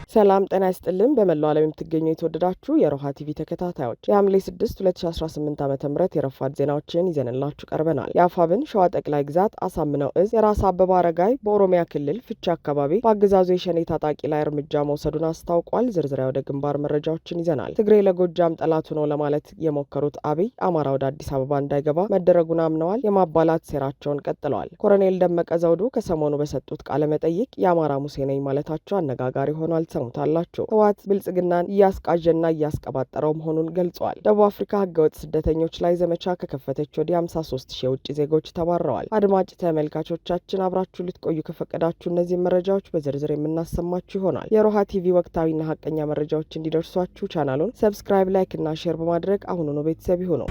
ሰላም ጤና ይስጥልን። በመላው ዓለም የምትገኙ የተወደዳችሁ የሮሃ ቲቪ ተከታታዮች የሐምሌ 6 2018 ዓ.ም የረፋድ ዜናዎችን ይዘንላችሁ ቀርበናል። የአፋብን ሸዋ ጠቅላይ ግዛት አሳምነው እዝ የራስ አበበ አረጋይ በኦሮሚያ ክልል ፍቼ አካባቢ በአገዛዙ የሸኔ ታጣቂ ላይ እርምጃ መውሰዱን አስታውቋል። ዝርዝሪያ ወደ ግንባር መረጃዎችን ይዘናል። ትግሬ ለጎጃም ጠላቱ ነው ለማለት የሞከሩት አብይ አማራ ወደ አዲስ አበባ እንዳይገባ መደረጉን አምነዋል። የማባላት ሴራቸውን ቀጥለዋል። ኮሎኔል ደመቀ ዘውዱ ከሰሞኑ በሰጡት ቃለ መጠይቅ የአማራ ሙሴ ነኝ ማለታቸው አነጋጋሪ ሆኗል። ሰሙታላችሁ። ህወሓት ብልጽግናን እያስቃዠና እያስቀባጠረው መሆኑን ገልጿል። ደቡብ አፍሪካ ህገወጥ ስደተኞች ላይ ዘመቻ ከከፈተች ወዲህ 53 ሺህ የውጭ ዜጎች ተባረዋል። አድማጭ ተመልካቾቻችን አብራችሁ ልትቆዩ ከፈቀዳችሁ እነዚህ መረጃዎች በዝርዝር የምናሰማችሁ ይሆናል። የሮሃ ቲቪ ወቅታዊና ሀቀኛ መረጃዎች እንዲደርሷችሁ ቻናሉን ሰብስክራይብ፣ ላይክ እና ሼር በማድረግ አሁኑኑ ቤተሰብ ይሁኑ።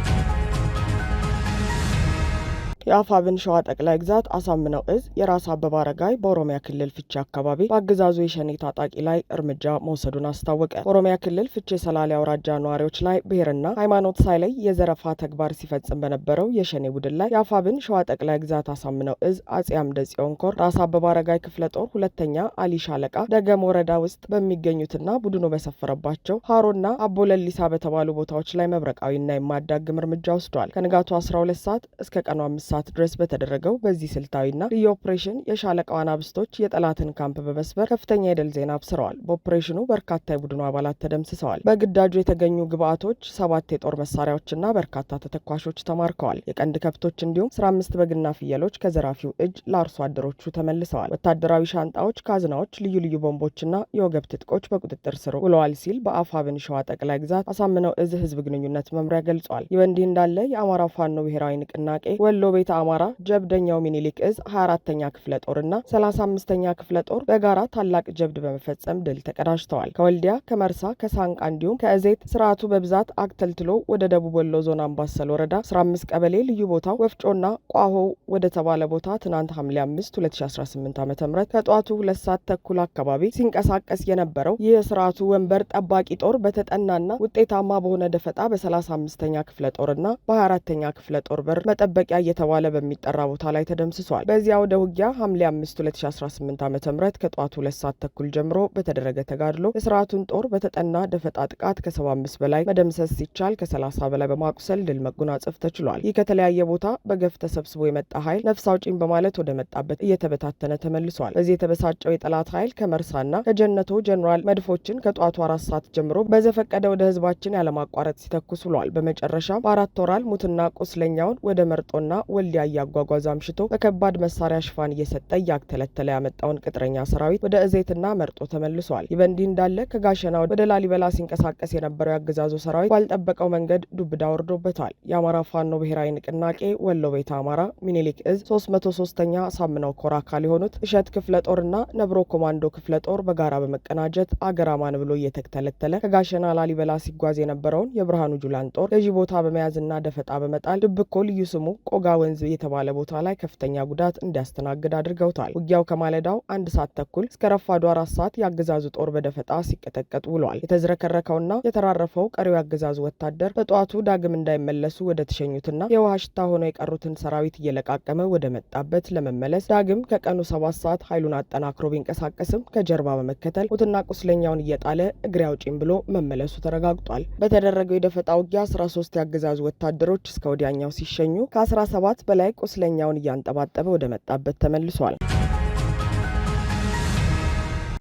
የአፋብን ሸዋ ጠቅላይ ግዛት አሳምነው እዝ የራስ አበበ አረጋይ በኦሮሚያ ክልል ፍቼ አካባቢ በአገዛዙ የሸኔ ታጣቂ ላይ እርምጃ መውሰዱን አስታወቀ። ኦሮሚያ ክልል ፍቼ ሰላሌ አውራጃ ነዋሪዎች ላይ ብሔርና ሃይማኖት ሳይለይ የዘረፋ ተግባር ሲፈጽም በነበረው የሸኔ ቡድን ላይ የአፋብን ሸዋ ጠቅላይ ግዛት አሳምነው እዝ አጼ አምደ ጽዮን ኮር ራስ አበበ አረጋይ ክፍለ ጦር ሁለተኛ አሊ ሻለቃ ደገም ወረዳ ውስጥ በሚገኙትና ቡድኑ በሰፈረባቸው ሀሮና አቦለሊሳ በተባሉ ቦታዎች ላይ መብረቃዊና የማያዳግም እርምጃ ወስዷል። ከንጋቱ 12 ሰዓት እስከ ቀኑ 5 ሰዓት ድረስ በተደረገው በዚህ ስልታዊና ልዩ ኦፕሬሽን የሻለቃው አናብስቶች የጠላትን ካምፕ በመስበር ከፍተኛ የድል ዜና አብስረዋል። በኦፕሬሽኑ በርካታ የቡድኑ አባላት ተደምስሰዋል። በግዳጁ የተገኙ ግብአቶች 7 የጦር መሳሪያዎችና በርካታ ተተኳሾች ተማርከዋል። የቀንድ ከብቶች እንዲሁም 15 በግና ፍየሎች ከዘራፊው እጅ ለአርሶ አደሮቹ ተመልሰዋል። ወታደራዊ ሻንጣዎች፣ ካዝናዎች፣ ልዩ ልዩ ቦምቦችና የወገብ ትጥቆች በቁጥጥር ስር ውለዋል ሲል በአፋብን ሸዋ ጠቅላይ ግዛት አሳምነው እዝ ህዝብ ግንኙነት መምሪያ ገልጿል። ይህ በእንዲህ እንዳለ የአማራ ፋኖ ብሔራዊ ንቅናቄ ወሎ ቤተ አማራ ጀብደኛው ሚኒሊክ እዝ 24ኛ ክፍለ ጦርና 35ኛ ክፍለ ጦር በጋራ ታላቅ ጀብድ በመፈጸም ድል ተቀዳጅተዋል። ከወልዲያ፣ ከመርሳ፣ ከሳንቃ እንዲሁም ከእዜት ስርዓቱ በብዛት አክተልትሎ ወደ ደቡብ ወሎ ዞን አምባሰል ወረዳ 15 ቀበሌ ልዩ ቦታው ወፍጮና ቋሆ ወደ ተባለ ቦታ ትናንት ሐምሌ 5 2018 ዓ.ም ከጧቱ 2 ሰዓት ተኩል አካባቢ ሲንቀሳቀስ የነበረው ይህ የስርዓቱ ወንበር ጠባቂ ጦር በተጠናና ውጤታማ በሆነ ደፈጣ በ35ኛ ክፍለ ጦርና በ24ኛ ክፍለ ጦር በር መጠበቂያ እየተባለ በሚጠራ ቦታ ላይ ተደምስሷል። በዚያ ወደ ውጊያ ሐምሌ 5 2018 ዓ.ም ከጧቱ 2 ሰዓት ተኩል ጀምሮ በተደረገ ተጋድሎ የስርዓቱን ጦር በተጠና ደፈጣ ጥቃት ከ75 በላይ መደምሰስ ሲቻል ከ30 በላይ በማቁሰል ድል መጎናጸፍ ተችሏል። ይህ ከተለያየ ቦታ በገፍ ተሰብስቦ የመጣ ኃይል ነፍስ አውጪኝ በማለት ወደ መጣበት እየተበታተነ ተመልሷል። በዚህ የተበሳጨው የጠላት ኃይል ከመርሳና ከጀነቶ ጀነራል መድፎችን ከጧቱ 4 ሰዓት ጀምሮ በዘፈቀደ ወደ ህዝባችን ያለማቋረጥ ሲተኩስ ውሏል። በመጨረሻ በአራት ወራል ሙትና ቁስለኛውን ወደ መርጦና ወልዲያ እያጓጓዘ አምሽቶ በከባድ መሳሪያ ሽፋን እየሰጠ እያክተለተለ ያመጣውን ቅጥረኛ ሰራዊት ወደ እዜትና መርጦ ተመልሷል። ይህ በእንዲህ እንዳለ ከጋሸና ወደ ላሊበላ ሲንቀሳቀስ የነበረው የአገዛዙ ሰራዊት ባልጠበቀው መንገድ ዱብዳ ወርዶበታል። የአማራ ፋኖ ብሔራዊ ንቅናቄ ወሎ ቤተ አማራ ሚኒሊክ እዝ 303ኛ አሳምነው ኮር አካል የሆኑት እሸት ክፍለ ጦርና ነብሮ ኮማንዶ ክፍለ ጦር በጋራ በመቀናጀት አገራማን ብሎ እየተተለተለ ከጋሸና ላሊበላ ሲጓዝ የነበረውን የብርሃኑ ጁላን ጦር ገዢ ቦታ በመያዝና ደፈጣ በመጣል ድብኮ ልዩ ስሙ ቆጋ ወንዝ የተባለ ቦታ ላይ ከፍተኛ ጉዳት እንዲያስተናግድ አድርገውታል። ውጊያው ከማለዳው 1 ሰዓት ተኩል እስከ ረፋዱ 4 ሰዓት የአገዛዙ ጦር በደፈጣ ሲቀጠቀጥ ውሏል። የተዝረከረከውና የተራረፈው ቀሪው የአገዛዙ ወታደር በጠዋቱ ዳግም እንዳይመለሱ ወደ ተሸኙትና የውሃ ሽታ ሆነው የቀሩትን ሰራዊት እየለቃቀመ ወደ መጣበት ለመመለስ ዳግም ከቀኑ 7 ሰዓት ኃይሉን አጠናክሮ ቢንቀሳቀስም ከጀርባ በመከተል ሙትና ቁስለኛውን እየጣለ እግሬ አውጪኝ ብሎ መመለሱ ተረጋግጧል። በተደረገው የደፈጣ ውጊያ 13 የአገዛዙ ወታደሮች እስከ ወዲያኛው ሲሸኙ ከ17 በላይ ቁስለኛውን እያንጠባጠበ ወደ መጣበት ተመልሷል።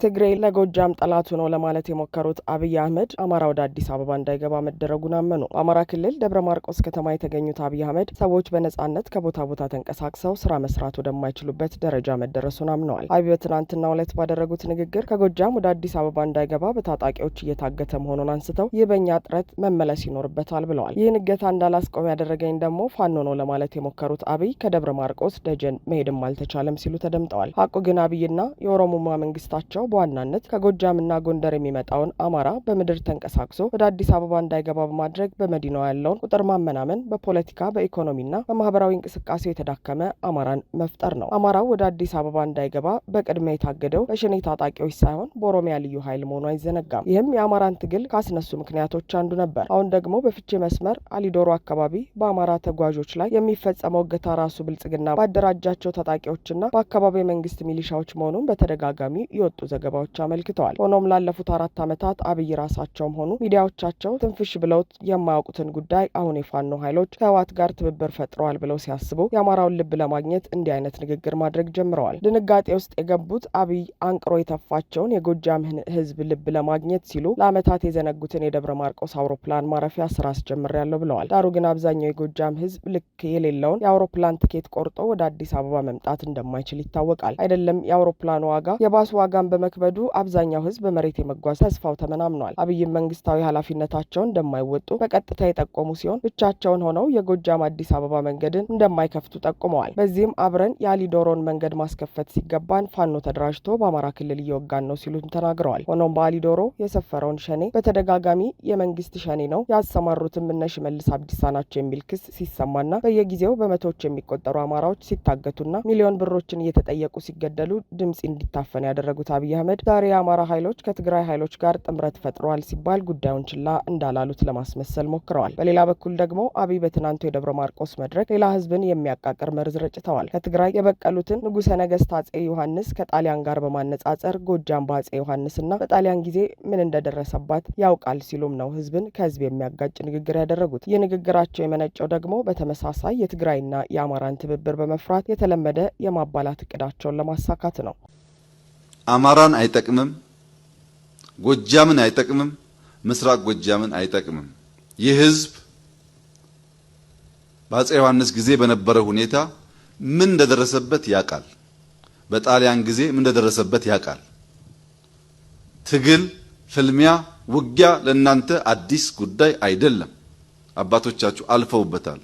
ትግሬ ለጎጃም ጠላቱ ነው ለማለት የሞከሩት አብይ አህመድ አማራ ወደ አዲስ አበባ እንዳይገባ መደረጉን አመኑ። በአማራ ክልል ደብረ ማርቆስ ከተማ የተገኙት አብይ አህመድ ሰዎች በነጻነት ከቦታ ቦታ ተንቀሳቅሰው ስራ መስራት ወደማይችሉበት ደረጃ መደረሱን አምነዋል። አብይ በትናንትናው ዕለት ባደረጉት ንግግር ከጎጃም ወደ አዲስ አበባ እንዳይገባ በታጣቂዎች እየታገተ መሆኑን አንስተው ይህ በእኛ ጥረት መመለስ ይኖርበታል ብለዋል። ይህን እገታ እንዳላስቆም ያደረገኝ ደግሞ ፋኖ ነው ለማለት የሞከሩት አብይ ከደብረ ማርቆስ ደጀን መሄድም አልተቻለም ሲሉ ተደምጠዋል። ሀቁ ግን አብይና የኦሮሞማ መንግስታቸው በዋናነት ከጎጃምና ጎንደር የሚመጣውን አማራ በምድር ተንቀሳቅሶ ወደ አዲስ አበባ እንዳይገባ በማድረግ በመዲናዋ ያለውን ቁጥር ማመናመን በፖለቲካ በኢኮኖሚና በማህበራዊ እንቅስቃሴ የተዳከመ አማራን መፍጠር ነው። አማራው ወደ አዲስ አበባ እንዳይገባ በቅድሚያ የታገደው በሸኔ ታጣቂዎች ሳይሆን በኦሮሚያ ልዩ ኃይል መሆኑ አይዘነጋም። ይህም የአማራን ትግል ካስነሱ ምክንያቶች አንዱ ነበር። አሁን ደግሞ በፍቼ መስመር አሊዶሮ አካባቢ በአማራ ተጓዦች ላይ የሚፈጸመው እገታ ራሱ ብልጽግና ባደራጃቸው ታጣቂዎችና በአካባቢው የመንግስት ሚሊሻዎች መሆኑን በተደጋጋሚ ይወጡ ዘገባዎች አመልክተዋል። ሆኖም ላለፉት 4 ዓመታት አብይ ራሳቸውም ሆኑ ሚዲያዎቻቸው ትንፍሽ ብለውት የማያውቁትን ጉዳይ አሁን የፋኖ ኃይሎች ከህወሓት ጋር ትብብር ፈጥረዋል ብለው ሲያስቡ የአማራውን ልብ ለማግኘት እንዲህ አይነት ንግግር ማድረግ ጀምረዋል። ድንጋጤ ውስጥ የገቡት አብይ አንቅሮ የተፋቸውን የጎጃም ህዝብ ልብ ለማግኘት ሲሉ ለዓመታት የዘነጉትን የደብረ ማርቆስ አውሮፕላን ማረፊያ ስራ አስጀምሬያለሁ ብለዋል። ዳሩ ግን አብዛኛው የጎጃም ህዝብ ልክ የሌለውን የአውሮፕላን ትኬት ቆርጦ ወደ አዲስ አበባ መምጣት እንደማይችል ይታወቃል። አይደለም የአውሮፕላኑ ዋጋ የባሱ ዋጋን በመክበዱ አብዛኛው ህዝብ በመሬት የመጓዝ ተስፋው ተመናምኗል። አብይም መንግስታዊ ኃላፊነታቸውን እንደማይወጡ በቀጥታ የጠቆሙ ሲሆን ብቻቸውን ሆነው የጎጃም አዲስ አበባ መንገድን እንደማይከፍቱ ጠቁመዋል። በዚህም አብረን የአሊዶሮን መንገድ ማስከፈት ሲገባን ፋኖ ተደራጅቶ በአማራ ክልል እየወጋን ነው ሲሉም ተናግረዋል። ሆኖም በአሊዶሮ የሰፈረውን ሸኔ በተደጋጋሚ የመንግስት ሸኔ ነው ያሰማሩትም እነ ሽመልስ አብዲሳ ናቸው የሚል ክስ ሲሰማና በየጊዜው በመቶዎች የሚቆጠሩ አማራዎች ሲታገቱና ሚሊዮን ብሮችን እየተጠየቁ ሲገደሉ ድምጽ እንዲታፈን ያደረጉት አብይ አህመድ ዛሬ የአማራ ኃይሎች ከትግራይ ኃይሎች ጋር ጥምረት ፈጥረዋል ሲባል ጉዳዩን ችላ እንዳላሉት ለማስመሰል ሞክረዋል። በሌላ በኩል ደግሞ አብይ በትናንቱ የደብረ ማርቆስ መድረክ ሌላ ህዝብን የሚያቃቅር መርዝ ረጭተዋል። ከትግራይ የበቀሉትን ንጉሠ ነገስት አጼ ዮሐንስ ከጣሊያን ጋር በማነጻጸር ጎጃም በአጼ ዮሐንስና በጣሊያን ጊዜ ምን እንደደረሰባት ያውቃል ሲሉም ነው ህዝብን ከህዝብ የሚያጋጭ ንግግር ያደረጉት። ይህ ንግግራቸው የመነጨው ደግሞ በተመሳሳይ የትግራይና የአማራን ትብብር በመፍራት የተለመደ የማባላት እቅዳቸውን ለማሳካት ነው። አማራን አይጠቅምም፣ ጎጃምን አይጠቅምም፣ ምስራቅ ጎጃምን አይጠቅምም። ይህ ህዝብ በአጼ ዮሐንስ ጊዜ በነበረ ሁኔታ ምን እንደደረሰበት ያውቃል። በጣሊያን ጊዜ ምን እንደደረሰበት ያውቃል። ትግል፣ ፍልሚያ፣ ውጊያ ለእናንተ አዲስ ጉዳይ አይደለም። አባቶቻችሁ አልፈውበታል።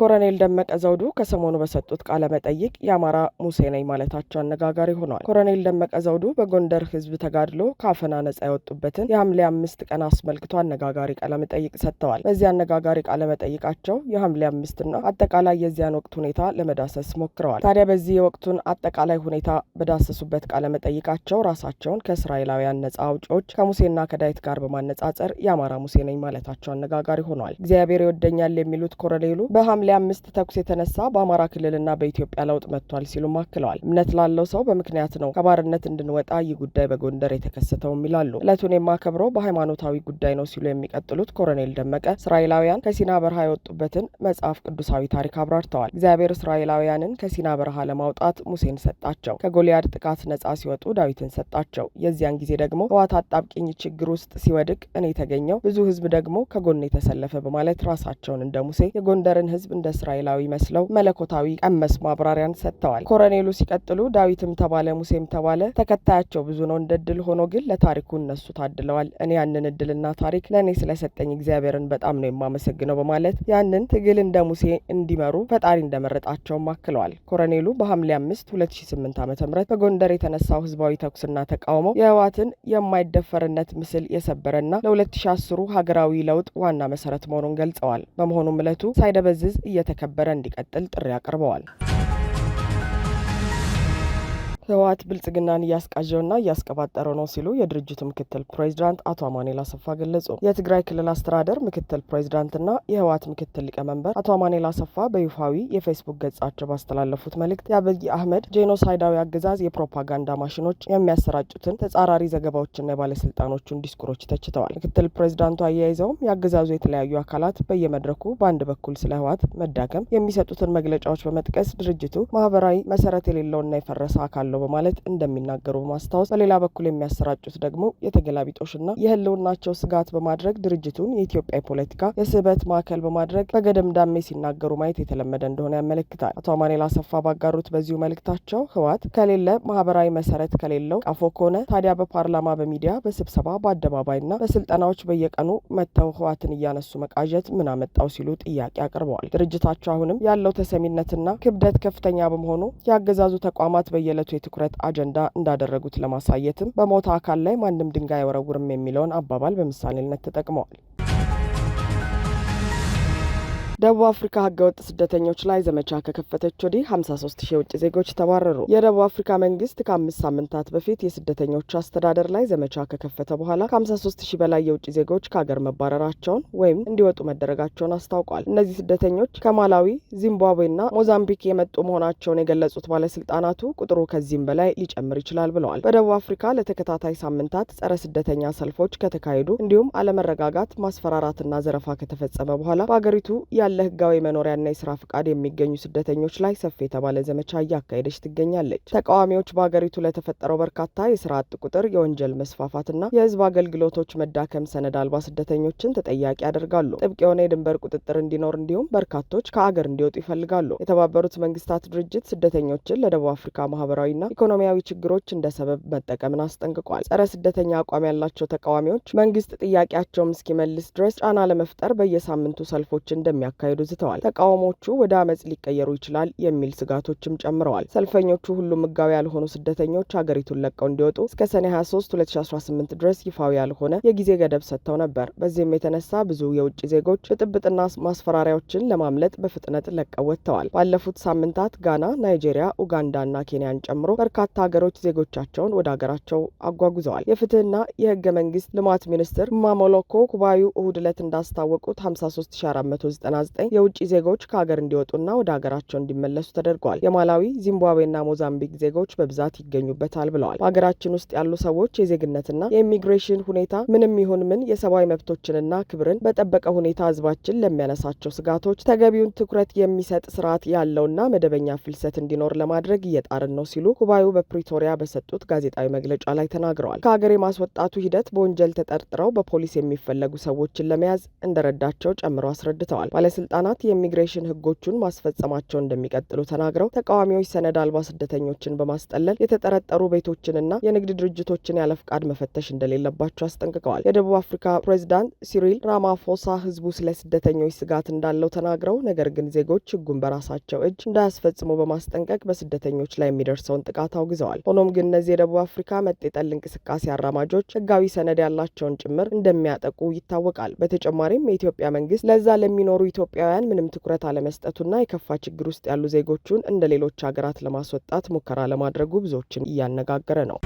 ኮሎኔል ደመቀ ዘውዱ ከሰሞኑ በሰጡት ቃለ መጠይቅ የአማራ ሙሴ ነኝ ማለታቸው አነጋጋሪ ሆኗል። ኮሎኔል ደመቀ ዘውዱ በጎንደር ህዝብ ተጋድሎ ከአፈና ነጻ የወጡበትን የሐምሌ 5 ቀን አስመልክቶ አነጋጋሪ ቃለ መጠይቅ ሰጥተዋል። በዚህ አነጋጋሪ ቃለ መጠይቃቸው የሐምሌ 5ና አጠቃላይ የዚያን ወቅት ሁኔታ ለመዳሰስ ሞክረዋል። ታዲያ በዚህ የወቅቱን አጠቃላይ ሁኔታ በዳሰሱበት ቃለ መጠይቃቸው ራሳቸውን ከእስራኤላውያን ነጻ አውጪዎች ከሙሴና ከዳዊት ጋር በማነጻጸር የአማራ ሙሴ ነኝ ማለታቸው አነጋጋሪ ሆኗል። እግዚአብሔር ይወደኛል የሚሉት ኮሎኔሉ በሐምሌ 5 ተኩስ የተነሳ በአማራ ክልልና በኢትዮጵያ ለውጥ መጥቷል ሲሉ አክለዋል። እምነት ላለው ሰው በምክንያት ነው ከባርነት እንድንወጣ ይህ ጉዳይ በጎንደር የተከሰተውም ይላሉ። ዕለቱን የማከብረው በሃይማኖታዊ ጉዳይ ነው ሲሉ የሚቀጥሉት ኮሎኔል ደመቀ እስራኤላውያን ከሲና በረሃ የወጡበትን መጽሐፍ ቅዱሳዊ ታሪክ አብራርተዋል። እግዚአብሔር እስራኤላውያንን ከሲና በረሃ ለማውጣት ሙሴን ሰጣቸው፣ ከጎልያድ ጥቃት ነጻ ሲወጡ ዳዊትን ሰጣቸው። የዚያን ጊዜ ደግሞ ህወሓት አጣብቂኝ ችግር ውስጥ ሲወድቅ እኔ የተገኘው ብዙ ህዝብ ደግሞ ከጎን የተሰለፈ በማለት ራሳቸውን እንደ ሙሴ የጎንደርን ህዝብ እንደ እስራኤላዊ መስለው መለኮታዊ ቀመስ ማብራሪያን ሰጥተዋል። ኮሎኔሉ ሲቀጥሉ ዳዊትም ተባለ ሙሴም ተባለ ተከታያቸው ብዙ ነው፣ እንደ ድል ሆኖ ግን ለታሪኩ እነሱ ታድለዋል። እኔ ያንን እድልና ታሪክ ለእኔ ስለሰጠኝ እግዚአብሔርን በጣም ነው የማመሰግነው በማለት ያንን ትግል እንደ ሙሴ እንዲመሩ ፈጣሪ እንደመረጣቸውም አክለዋል። ኮሎኔሉ በሐምሌ 5 2008 ዓ.ም በጎንደር የተነሳው ህዝባዊ ተኩስና ተቃውሞ የህወሓትን የማይደፈርነት ምስል የሰበረና ለ2010 ሀገራዊ ለውጥ ዋና መሰረት መሆኑን ገልጸዋል። በመሆኑም ዕለቱ ሳይደበዝዝ እየተከበረ እንዲቀጥል ጥሪ አቅርበዋል። ህወሓት ብልጽግናን እያስቃዠውና እያስቀባጠረው ነው ሲሉ የድርጅቱ ምክትል ፕሬዚዳንት አቶ አማኑኤል አሰፋ ገለጹ። የትግራይ ክልል አስተዳደር ምክትል ፕሬዚዳንትና የህወሓት ምክትል ሊቀመንበር አቶ አማኑኤል አሰፋ በይፋዊ የፌስቡክ ገጻቸው ባስተላለፉት መልእክት የአብይ አህመድ ጄኖሳይዳዊ አገዛዝ የፕሮፓጋንዳ ማሽኖች የሚያሰራጩትን ተጻራሪ ዘገባዎችና የባለስልጣኖቹን ዲስኩሮች ተችተዋል። ምክትል ፕሬዚዳንቱ አያይዘውም የአገዛዙ የተለያዩ አካላት በየመድረኩ በአንድ በኩል ስለ ህወሓት መዳከም የሚሰጡትን መግለጫዎች በመጥቀስ ድርጅቱ ማህበራዊ መሰረት የሌለውና የፈረሰ አካል በማለት እንደሚናገሩ በማስታወስ በሌላ በኩል የሚያሰራጩት ደግሞ የተገላቢጦሽና የህልውናቸው ስጋት በማድረግ ድርጅቱን የኢትዮጵያ ፖለቲካ የስበት ማዕከል በማድረግ በገደምዳሜ ሲናገሩ ማየት የተለመደ እንደሆነ ያመለክታል። አቶ አማኑኤል አሰፋ ባጋሩት በዚሁ መልእክታቸው ህወሓት ከሌለ ማህበራዊ መሰረት ከሌለው ቃፎ ከሆነ ታዲያ በፓርላማ በሚዲያ በስብሰባ በአደባባይና በስልጠናዎች በየቀኑ መጥተው ህወሓትን እያነሱ መቃዠት ምን አመጣው ሲሉ ጥያቄ አቅርበዋል። ድርጅታቸው አሁንም ያለው ተሰሚነትና ክብደት ከፍተኛ በመሆኑ የአገዛዙ ተቋማት በየዕለቱ ትኩረት አጀንዳ እንዳደረጉት ለማሳየትም በሞተ አካል ላይ ማንም ድንጋይ አይወረውርም የሚለውን አባባል በምሳሌነት ተጠቅመዋል። ደቡብ አፍሪካ ህገወጥ ስደተኞች ላይ ዘመቻ ከከፈተች ወዲህ 53,000 የውጭ ዜጎች ተባረሩ። የደቡብ አፍሪካ መንግስት ከ5 ሳምንታት በፊት የስደተኞች አስተዳደር ላይ ዘመቻ ከከፈተ በኋላ ከ53,000 በላይ የውጭ ዜጎች ከሀገር መባረራቸውን ወይም እንዲወጡ መደረጋቸውን አስታውቋል። እነዚህ ስደተኞች ከማላዊ፣ ዚምባብዌና ሞዛምቢክ የመጡ መሆናቸውን የገለጹት ባለስልጣናቱ ቁጥሩ ከዚህም በላይ ሊጨምር ይችላል ብለዋል። በደቡብ አፍሪካ ለተከታታይ ሳምንታት ጸረ ስደተኛ ሰልፎች ከተካሄዱ እንዲሁም አለመረጋጋት፣ ማስፈራራትና ዘረፋ ከተፈጸመ በኋላ በአገሪቱ ያለ ህጋዊ መኖሪያና የስራ ፍቃድ የሚገኙ ስደተኞች ላይ ሰፊ የተባለ ዘመቻ እያካሄደች ትገኛለች። ተቃዋሚዎች በአገሪቱ ለተፈጠረው በርካታ የስራ አጥ ቁጥር፣ የወንጀል መስፋፋትና የህዝብ አገልግሎቶች መዳከም ሰነድ አልባ ስደተኞችን ተጠያቂ ያደርጋሉ። ጥብቅ የሆነ የድንበር ቁጥጥር እንዲኖር እንዲሁም በርካቶች ከአገር እንዲወጡ ይፈልጋሉ። የተባበሩት መንግስታት ድርጅት ስደተኞችን ለደቡብ አፍሪካ ማህበራዊና ኢኮኖሚያዊ ችግሮች እንደ ሰበብ መጠቀምን አስጠንቅቋል። ጸረ ስደተኛ አቋም ያላቸው ተቃዋሚዎች መንግስት ጥያቄያቸውን እስኪመልስ ድረስ ጫና ለመፍጠር በየሳምንቱ ሰልፎች እንደሚያካሂዱ ዝተዋል። ተቃውሞቹ ወደ አመጽ ሊቀየሩ ይችላል የሚል ስጋቶችም ጨምረዋል። ሰልፈኞቹ ሁሉም ህጋዊ ያልሆኑ ስደተኞች ሀገሪቱን ለቀው እንዲወጡ እስከ ሰኔ 23 2018 ድረስ ይፋዊ ያልሆነ የጊዜ ገደብ ሰጥተው ነበር። በዚህም የተነሳ ብዙ የውጭ ዜጎች ብጥብጥና ማስፈራሪያዎችን ለማምለጥ በፍጥነት ለቀው ወጥተዋል። ባለፉት ሳምንታት ጋና፣ ናይጄሪያ፣ ኡጋንዳና ኬንያን ጨምሮ በርካታ ሀገሮች ዜጎቻቸውን ወደ ሀገራቸው አጓጉዘዋል። የፍትህና የህገ መንግስት ልማት ሚኒስትር ማሞሎኮ ኩባዩ እሁድ ዕለት እንዳስታወቁት 53499 የውጭ ዜጎች ከሀገር እንዲወጡና ወደ ሀገራቸው እንዲመለሱ ተደርገዋል። የማላዊ፣ ዚምባብዌና ሞዛምቢክ ዜጎች በብዛት ይገኙበታል ብለዋል። በሀገራችን ውስጥ ያሉ ሰዎች የዜግነትና የኢሚግሬሽን ሁኔታ ምንም ይሁን ምን የሰብአዊ መብቶችንና ክብርን በጠበቀ ሁኔታ ህዝባችን ለሚያነሳቸው ስጋቶች ተገቢውን ትኩረት የሚሰጥ ስርዓት ያለውና መደበኛ ፍልሰት እንዲኖር ለማድረግ እየጣርን ነው ሲሉ ኩባዩ በፕሪቶሪያ በሰጡት ጋዜጣዊ መግለጫ ላይ ተናግረዋል። ከሀገር የማስወጣቱ ሂደት በወንጀል ተጠርጥረው በፖሊስ የሚፈለጉ ሰዎችን ለመያዝ እንደረዳቸው ጨምረው አስረድተዋል። ባለስልጣናት የኢሚግሬሽን ህጎቹን ማስፈጸማቸውን እንደሚቀጥሉ ተናግረው ተቃዋሚዎች ሰነድ አልባ ስደተኞችን በማስጠለል የተጠረጠሩ ቤቶችንና የንግድ ድርጅቶችን ያለ ፍቃድ መፈተሽ እንደሌለባቸው አስጠንቅቀዋል። የደቡብ አፍሪካ ፕሬዚዳንት ሲሪል ራማፎሳ ህዝቡ ስለ ስደተኞች ስጋት እንዳለው ተናግረው ነገር ግን ዜጎች ህጉን በራሳቸው እጅ እንዳያስፈጽሙ በማስጠንቀቅ በስደተኞች ላይ የሚደርሰውን ጥቃት አውግዘዋል። ሆኖም ግን እነዚህ የደቡብ አፍሪካ መጤጠል እንቅስቃሴ አራማጆች ህጋዊ ሰነድ ያላቸውን ጭምር እንደሚያጠቁ ይታወቃል። በተጨማሪም የኢትዮጵያ መንግስት ለዛ ለሚኖሩ ኢትዮጵያውያን ምንም ትኩረት አለመስጠቱና የከፋ ችግር ውስጥ ያሉ ዜጎቹን እንደ ሌሎች ሀገራት ለማስወጣት ሙከራ ለማድረጉ ብዙዎችን እያነጋገረ ነው።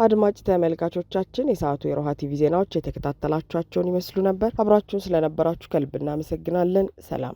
አድማጭ ተመልካቾቻችን የሰዓቱ የሮሃ ቲቪ ዜናዎች የተከታተላችኋቸውን ይመስሉ ነበር። አብራችሁን ስለነበራችሁ ከልብ እናመሰግናለን። ሰላም።